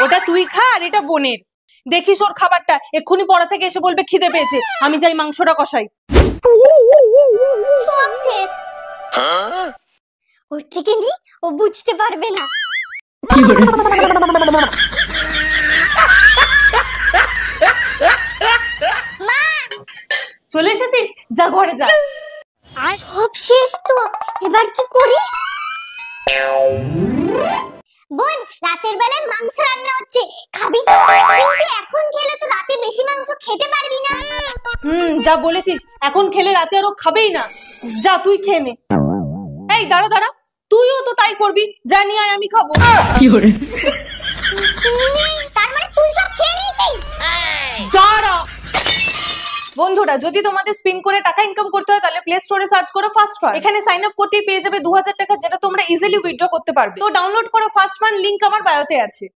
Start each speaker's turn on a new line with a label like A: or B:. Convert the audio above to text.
A: ওটা তুই খা আর এটা বোনের। দেখিস ওর খাবারটা, এক্ষুনি পড়া থেকে এসে বলবে খিদে পেয়েছে। আমি যাই মাংসটা কষাই।
B: সব শেষ। ওর থেকে নি, ও বুঝতে পারবে না। মা,
A: চলে এসেছিস? যা ঘরে যা।
B: আর সব শেষ তো, এবার কি করি? বোন, রাতের বেলায় মাংস রান্না হচ্ছে, খাবি তো? কিন্তু এখন খেলে তো রাতে বেশি মাংস খেতে পারবি না।
A: যা বলেছিস, এখন খেলে রাতে আরো খাবেই না। যা তুই খেয়ে নে। এই দাঁড়া দাঁড়া, তুইও তো তাই করবি। যা নিয়ে আয়, আমি খাবো।
B: তার মানে তুই সব খেয়ে নিয়েছিস?
A: দাঁড়া। বন্ধুরা, যদি তোমাদের স্পিন করে টাকা ইনকাম করতে হয় তাহলে প্লে স্টোরে সার্চ করো ফার্স্ট ফান্ড। এখানে সাইন আপ করতেই পেয়ে যাবে 2000 টাকা, যেটা তোমরা ইজিলি উইথড্র করতে পারবে। তো ডাউনলোড করো ফার্স্ট ফান্ড, লিংক আমার বায়োতে আছে।